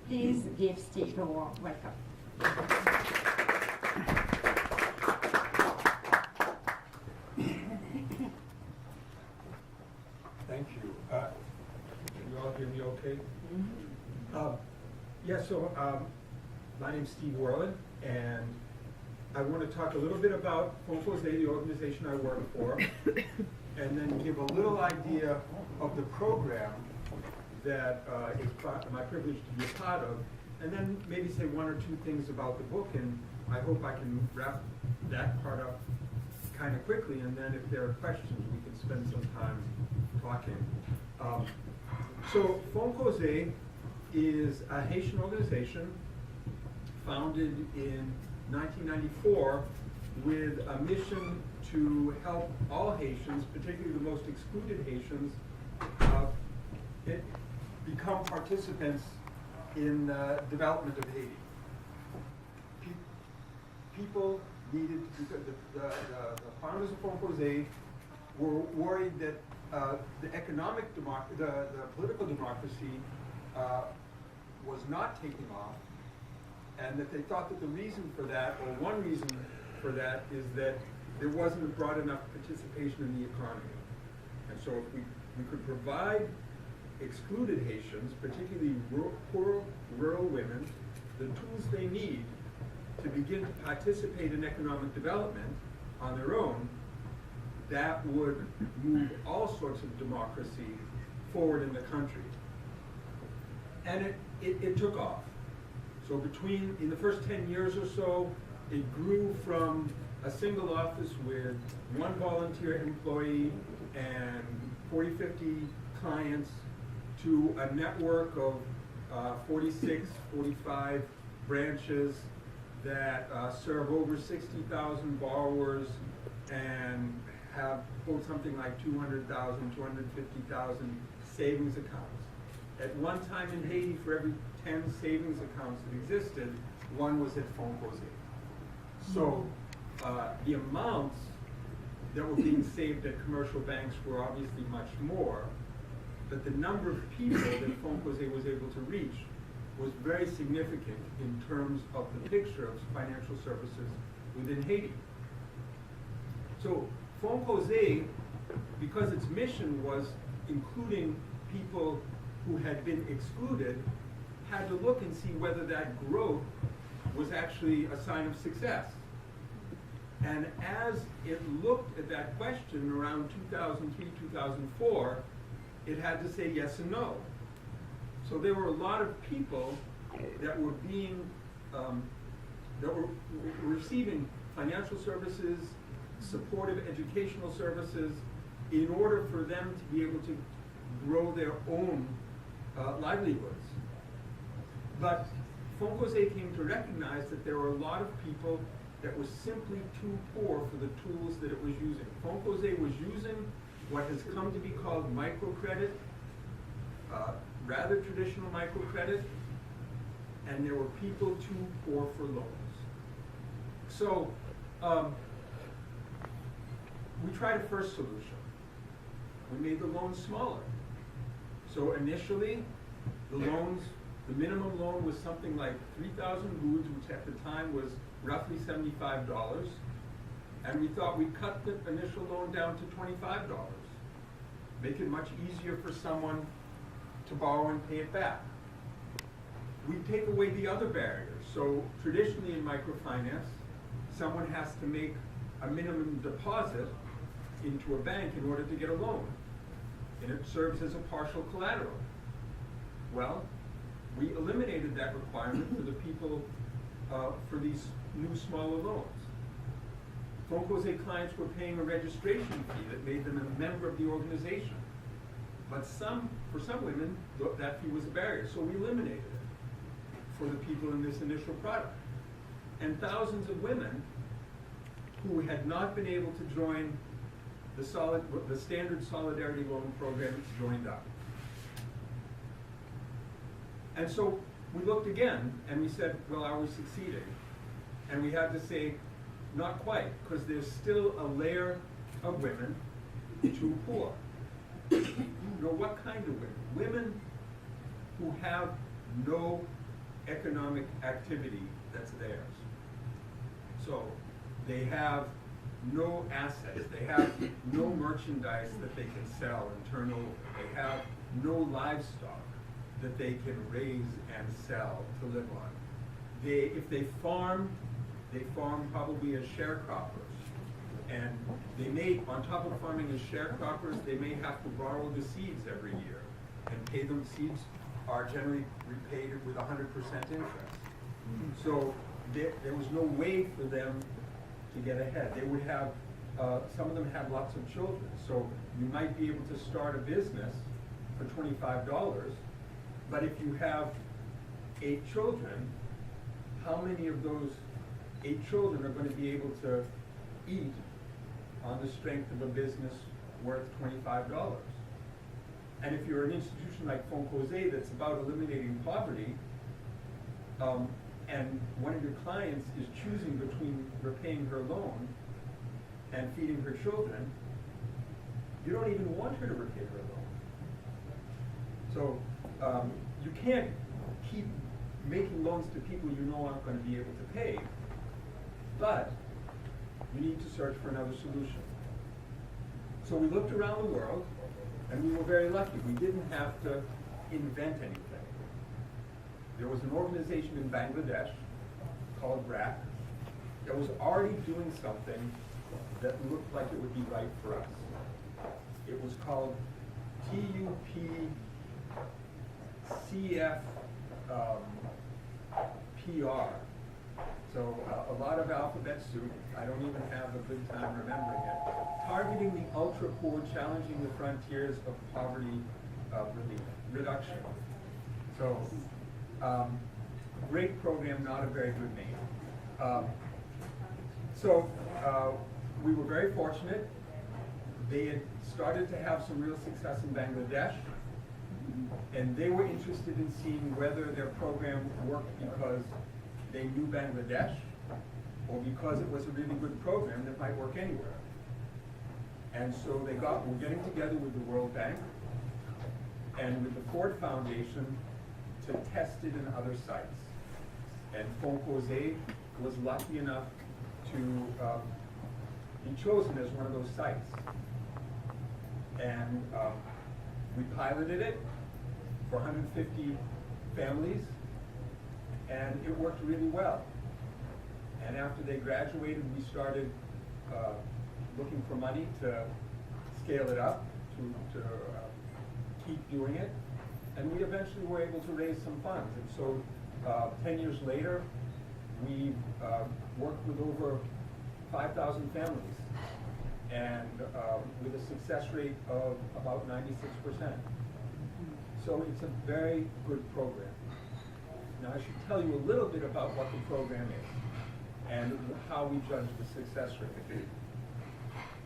Please give Steve a warm welcome. Thank you. Can you all hear me okay? My name's Steve Werlin, and I want to talk a little bit about Fonkoze, the organization I work for, and then give a little idea of the program that is my privilege to be a part of, and then maybe say one or two things about the book, and I hope I can wrap that part up kind of quickly, and then if there are questions, we can spend some time talking. So Fonkoze is a Haitian organization founded in 1994 with a mission to help all Haitians, particularly the most excluded Haitians, become participants in the development of Haiti. People needed, the founders of Fonkoze were worried that the political democracy was not taking off, and that they thought that the reason for that, or one reason for that, is that there wasn't a broad enough participation in the economy. And so if we could provide excluded Haitians, particularly poor rural women, the tools they need to begin to participate in economic development on their own, that would move all sorts of democracy forward in the country. And it took off. So in the first 10 years or so, it grew from a single office with one volunteer employee and 40, 50 clients to a network of 46, 45 branches that serve over 60,000 borrowers and hold something like 200,000, 250,000 savings accounts. At one time in Haiti, for every 10 savings accounts that existed, one was at Fonkoze. So the amounts that were being saved at commercial banks were obviously much more, but the number of people that Fonkoze was able to reach was very significant in terms of the picture of financial services within Haiti. So Fonkoze, because its mission was including people who had been excluded, had to look and see whether that growth was actually a sign of success. And as it looked at that question around 2003, 2004, it had to say yes and no. So there were a lot of people that were receiving financial services, supportive educational services, in order for them to be able to grow their own livelihoods. But Fonkoze came to recognize that there were a lot of people that were simply too poor for the tools that it was using. Fonkoze was using what has come to be called microcredit, rather traditional microcredit, and there were people too poor for loans. So we tried a first solution. We made the loans smaller. So initially, the minimum loan was something like 3,000 goods, which at the time was roughly $75. And we thought we'd cut the initial loan down to $25. Make it much easier for someone to borrow and pay it back. We take away the other barriers. So traditionally in microfinance, someone has to make a minimum deposit into a bank in order to get a loan. And it serves as a partial collateral. Well, we eliminated that requirement for the people for these new smaller loans. Fonkoze clients were paying a registration fee that made them a member of the organization. But for some women, that fee was a barrier, so we eliminated it for the people in this initial product. And thousands of women who had not been able to join the standard solidarity loan program joined up. And so we looked again and we said, well, are we succeeding? And we had to say, not quite, because there's still a layer of women too poor. You know, what kind of women? Women who have no economic activity that's theirs. So they have no assets, they have no merchandise that they can sell and turn over, they have no livestock that they can raise and sell to live on. If they farm probably as sharecroppers. And they may, on top of farming as sharecroppers, they may have to borrow the seeds every year and pay them. Seeds are generally repaid with 100% interest. So there was no way for them to get ahead. They would have, some of them had lots of children. So you might be able to start a business for $25, but if you have 8 children, how many of those 8 children are going to be able to eat on the strength of a business worth $25? And if you're an institution like Fonkoze that's about eliminating poverty, and one of your clients is choosing between repaying her loan and feeding her children, you don't even want her to repay her loan. So you can't keep making loans to people you know aren't going to be able to pay, but you need to search for another solution. So we looked around the world, and we were very lucky. We didn't have to invent anything. There was an organization in Bangladesh called BRAC that was already doing something that looked like it would be right for us. It was called TUPCF-PR. So a lot of alphabet soup. I don't even have a good time remembering it. Targeting the ultra poor, challenging the frontiers of poverty reduction. So great program, not a very good name. We were very fortunate. They had started to have some real success in Bangladesh, and they were interested in seeing whether their program worked because they knew Bangladesh, or because it was a really good program that might work anywhere. And so we're getting together with the World Bank and with the Ford Foundation to test it in other sites. And Fonkoze was lucky enough to be chosen as one of those sites. And we piloted it for 150 families, and it worked really well. And after they graduated, we started looking for money to scale it up, to keep doing it. And we eventually were able to raise some funds. And so 10 years later, we worked with over 5,000 families, and with a success rate of about 96%. So it's a very good program. Now I should tell you a little bit about what the program is and how we judge the success rate.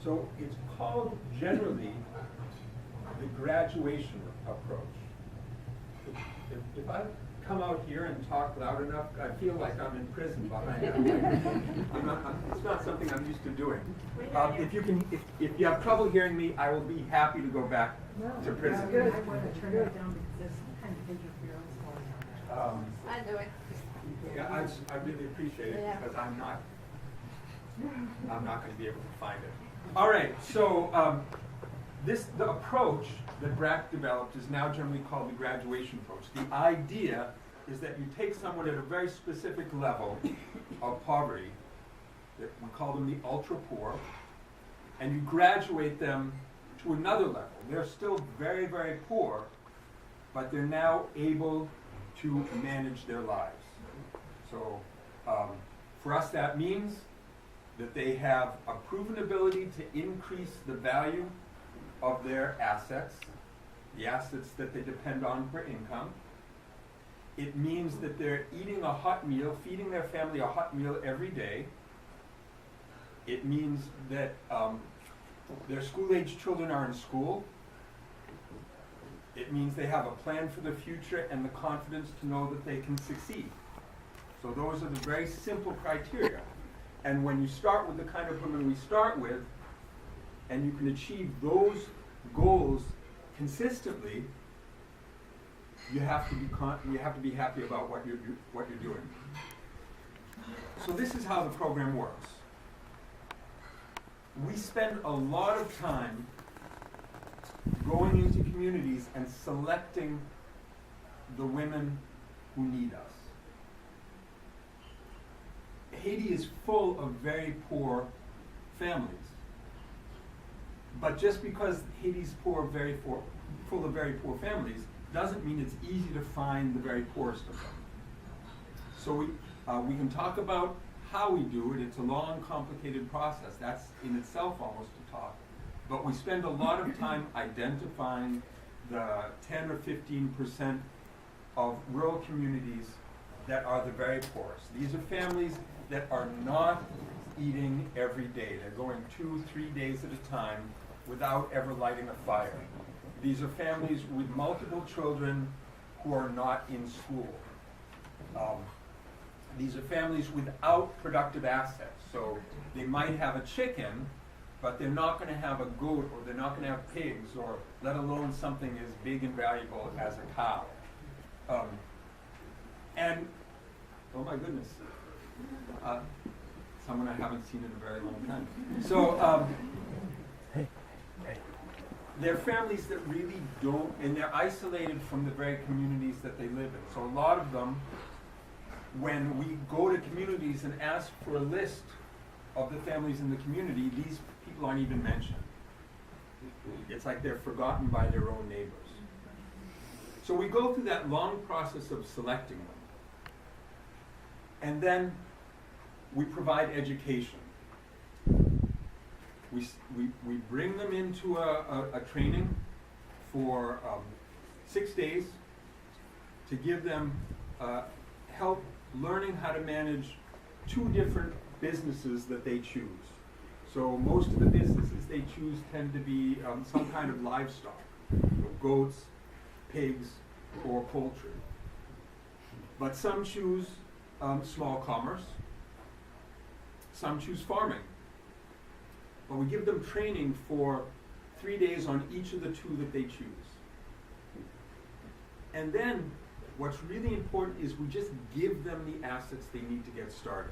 So it's called generally the graduation approach. If I come out here and talk loud enough, I feel like I'm in prison behind it. It's not something I'm used to doing. If you have trouble hearing me, I will be happy to go back to prison. I want to turn that down because there's some kind of interference going on. I do it. Yeah, I really appreciate it because I'm not going to be able to find it. All right, so the approach that BRAC developed is now generally called the graduation approach. The idea is that you take someone at a very specific level of poverty, that we call them the ultra poor, and you graduate them to another level. They're still very, very poor, but they're now able to manage their lives. So for us that means that they have a proven ability to increase the value of their assets, the assets that they depend on for income. It means that they're eating a hot meal, feeding their family a hot meal every day. It means that their school-age children are in school. It means they have a plan for the future and the confidence to know that they can succeed. So those are the very simple criteria. And when you start with the kind of women we start with, and you can achieve those goals consistently, you have to be happy about what you're doing. So this is how the program works. We spend a lot of time going into communities and selecting the women who need us. Haiti is full of very poor families. But just because Haiti's full of very poor families doesn't mean it's easy to find the very poorest of them. So we can talk about how we do it. It's a long, complicated process. That's in itself almost a talk. But we spend a lot of time identifying the 10 or 15% of rural communities that are the very poorest. These are families that are not eating every day. They're going 2-3 days at a time without ever lighting a fire. These are families with multiple children who are not in school. These are families without productive assets. So they might have a chicken, but they're not going to have a goat, or they're not going to have pigs, or let alone something as big and valuable as a cow. And, oh my goodness, someone I haven't seen in a very long time. So they're families that really don't, and they're isolated from the very communities that they live in. So a lot of them, when we go to communities and ask for a list of the families in the community, these people aren't even mentioned. It's like they're forgotten by their own neighbors. So we go through that long process of selecting them. And then we provide education. We bring them into a training for 6 days to give them help learning how to manage 2 different businesses that they choose. So most of the businesses they choose tend to be some kind of livestock, goats, pigs, or poultry. But some choose small commerce, some choose farming. But we give them training for 3 days on each of the 2 that they choose. And then what's really important is we just give them the assets they need to get started.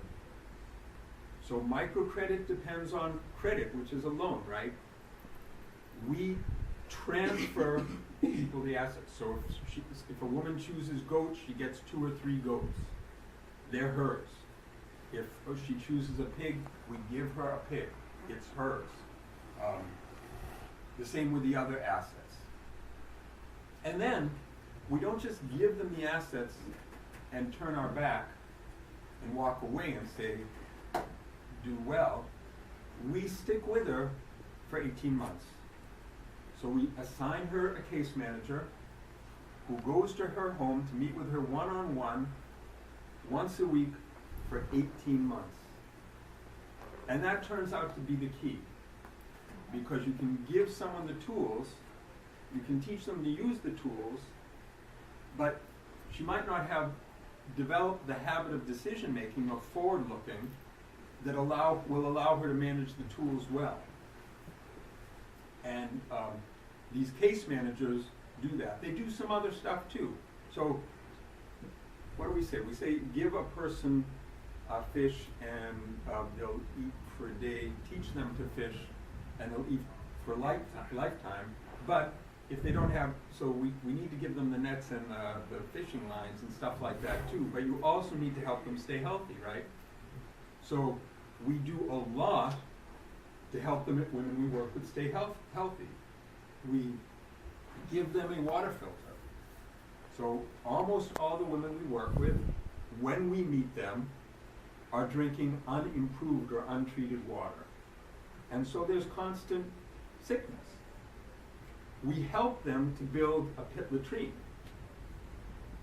So microcredit depends on credit, which is a loan, right? We transfer people the assets. So if a woman chooses goats, she gets 2 or 3 goats. They're hers. If she chooses a pig, we give her a pig. It's hers. The same with the other assets. And then we don't just give them the assets and turn our back and walk away and say, do well. We stick with her for 18 months. So we assign her a case manager who goes to her home to meet with her one-on-one once a week for 18 months. And that turns out to be the key, because you can give someone the tools, you can teach them to use the tools, but she might not have developed the habit of decision making or forward looking that will allow her to manage the tools well. And these case managers do that. They do some other stuff too. So what do we say? We say give a person a fish and they'll eat for a day, teach them to fish, and they'll eat for a lifetime. But if they don't have, so we need to give them the nets and the fishing lines and stuff like that too. But you also need to help them stay healthy, right? So we do a lot to help them, women we work with, stay healthy. We give them a water filter. So almost all the women we work with, when we meet them, are drinking unimproved or untreated water. And so there's constant sickness. We help them to build a pit latrine.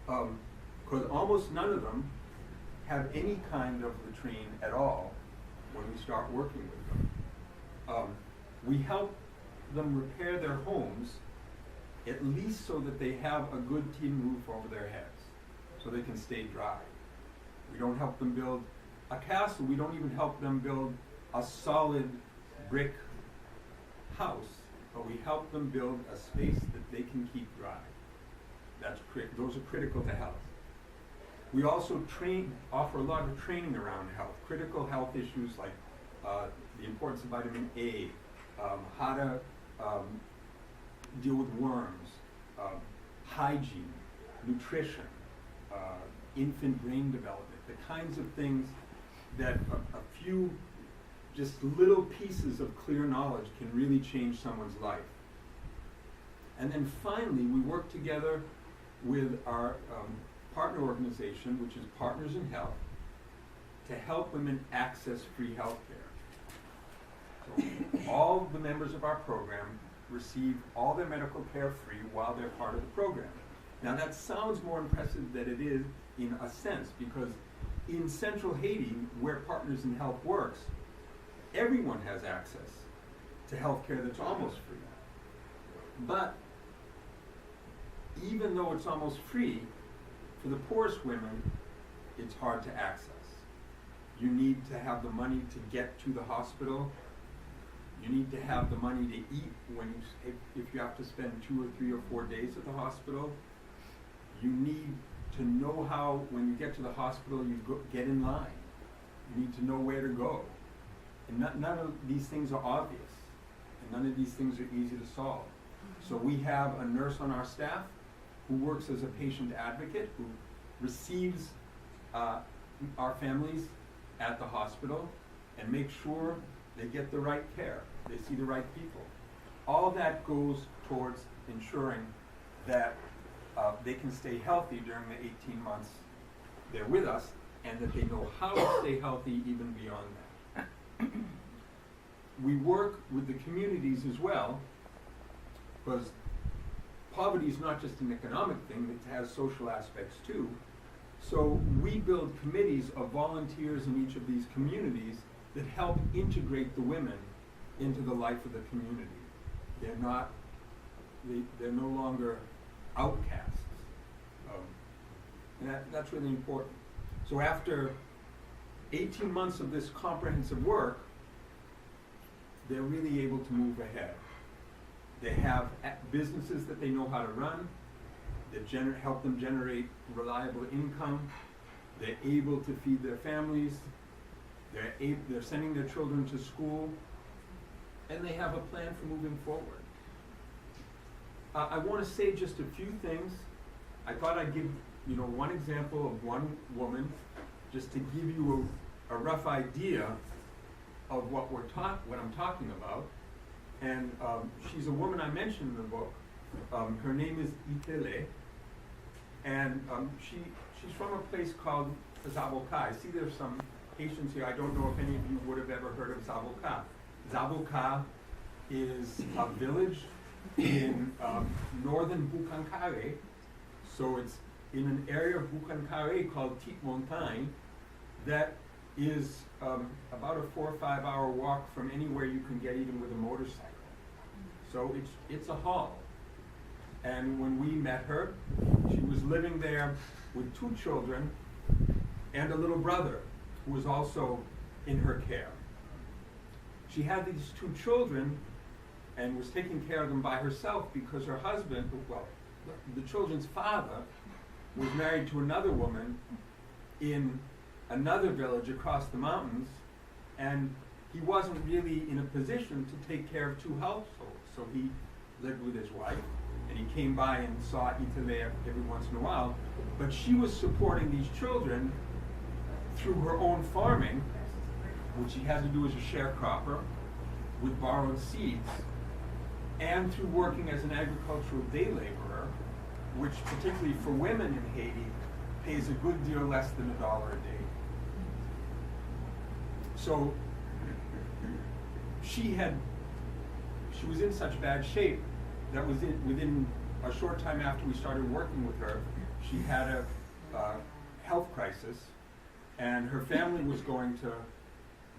Because almost none of them have any kind of latrine at all when we start working with them. We help them repair their homes, at least so that they have a good tin roof over their heads, so they can stay dry. We don't help them build a castle. We don't even help them build a solid brick house, but we help them build a space that they can keep dry. Those are critical to health. We also offer a lot of training around health, critical health issues like the importance of vitamin A, how to deal with worms, hygiene, nutrition, infant brain development, the kinds of things that a few just little pieces of clear knowledge can really change someone's life. And then finally, we work together with our partner organization, which is Partners in Health, to help women access free health care. So all the members of our program receive all their medical care free while they're part of the program. Now that sounds more impressive than it is in a sense, because in central Haiti, where Partners in Health works, everyone has access to health care that's almost free. But even though it's almost free, for the poorest women, it's hard to access. You need to have the money to get to the hospital. You need to have the money to eat if you have to spend 2 or 3 or 4 days at the hospital. You need to know how, when you get to the hospital, get in line. You need to know where to go. And none of these things are obvious, and none of these things are easy to solve. So we have a nurse on our staff who works as a patient advocate, who receives our families at the hospital and makes sure they get the right care, they see the right people. All that goes towards ensuring that they can stay healthy during the 18 months they're with us, and that they know how to stay healthy even beyond that. We work with the communities as well, because poverty is not just an economic thing, it has social aspects too. So we build committees of volunteers in each of these communities that help integrate the women into the life of the community. They're no longer outcasts. And that's really important. So after 18 months of this comprehensive work, they're really able to move ahead. They have businesses that they know how to run, that help them generate reliable income. They're able to feed their families. They're sending their children to school, and they have a plan for moving forward. I want to say just a few things. I thought I'd give one example of one woman, just to give you a rough idea of what I'm talking about. And she's a woman I mentioned in the book. Her name is Itele, and she's from a place called Zaboka. I see there's some Haitians here. I don't know if any of you would have ever heard of Zaboka. Zaboka is a village in northern Bukankare. So it's in an area of Bukankare called Tite Montagne that is about a 4 or 5 hour walk from anywhere you can get even with a motorcycle. So it's a haul. And when we met her, she was living there with 2 children and a little brother who was also in her care. She had these 2 children and was taking care of them by herself because her husband, the children's father, was married to another woman in another village across the mountains, and he wasn't really in a position to take care of 2 households. So he lived with his wife, and he came by and saw Itele every once in a while, but she was supporting these children through her own farming, which she had to do as a sharecropper with borrowed seeds, and through working as an agricultural day laborer, which particularly for women in Haiti pays a good deal less than $1 a day. So she was in such bad shape that within a short time after we started working with her, she had a health crisis, and her family was going to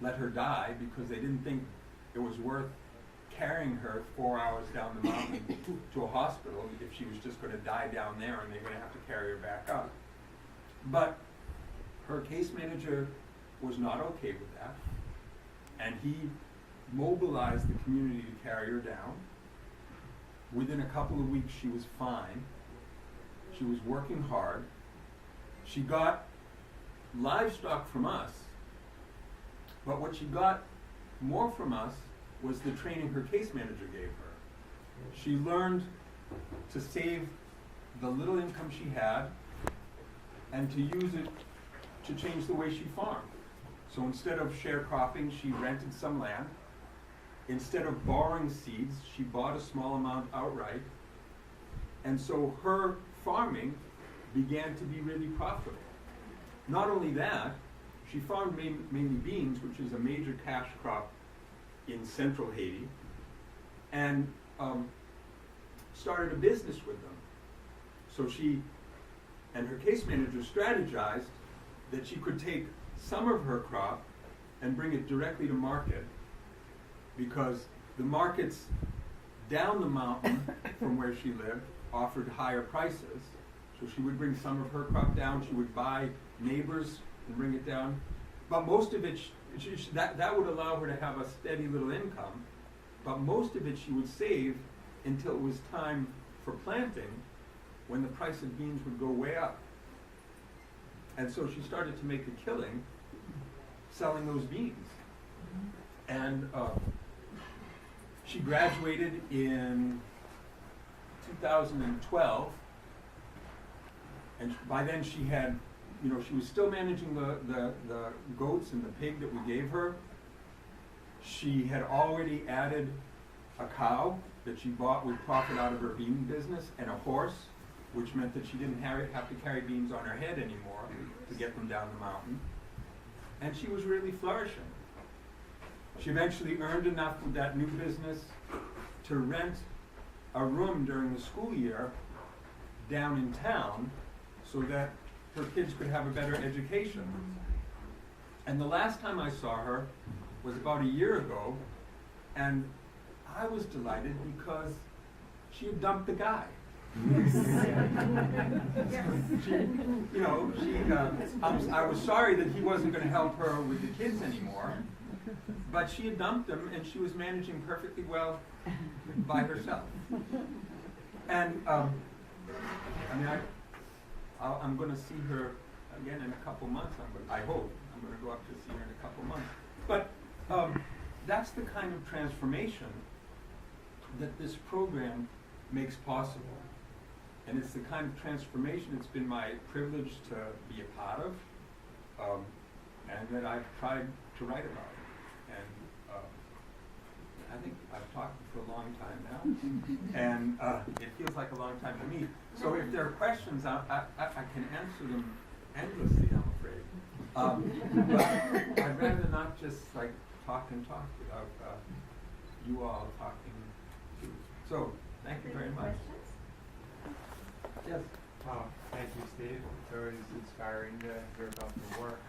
let her die because they didn't think it was worth carrying her 4 hours down the mountain to a hospital if she was just going to die down there and they're going to have to carry her back up. But her case manager was not okay with that, and he mobilized the community to carry her down. Within a couple of weeks, she was fine, She was working hard. She got livestock from us, but what she got more from us was the training her case manager gave her. She learned to save the little income she had and to use it to change the way she farmed. So instead of sharecropping, she rented some land. Instead of borrowing seeds, she bought a small amount outright. And so her farming began to be really profitable. Not only that, she farmed mainly beans, which is a major cash crop in central Haiti, and started a business with them. So she and her case manager strategized that she could take some of her crop and bring it directly to market, because the markets down the mountain from where she lived offered higher prices. So she would bring some of her crop down, she would buy neighbors and bring it down. But most of it, that would allow her to have a steady little income, but most of it she would save until it was time for planting, when the price of beans would go way up. And so she started to make a killing selling those beans. And she graduated in 2012, and by then she had, she was still managing the goats and the pig that we gave her. She had already added a cow that she bought with profit out of her bean business, and a horse, which meant that she didn't have to carry beans on her head anymore to get them down the mountain. And she was really flourishing. She eventually earned enough with that new business to rent a room during the school year down in town so that her kids could have a better education. And the last time I saw her was about a year ago, and I was delighted because she had dumped the guy. I was sorry that he wasn't going to help her with the kids anymore, but she had dumped him, and she was managing perfectly well by herself. And I'm going to see her again in a couple months. I hope I'm going to go up to see her in a couple months. But that's the kind of transformation that this program makes possible. And it's the kind of transformation it's been my privilege to be a part of, and that I've tried to write about. And I think I've talked for a long time now, and it feels like a long time to me. So if there are questions, I can answer them endlessly, I'm afraid. But I'd rather not just talk without you all talking too. So thank you very much. Yes. Thank you, Steve. It's always inspiring to hear about the work.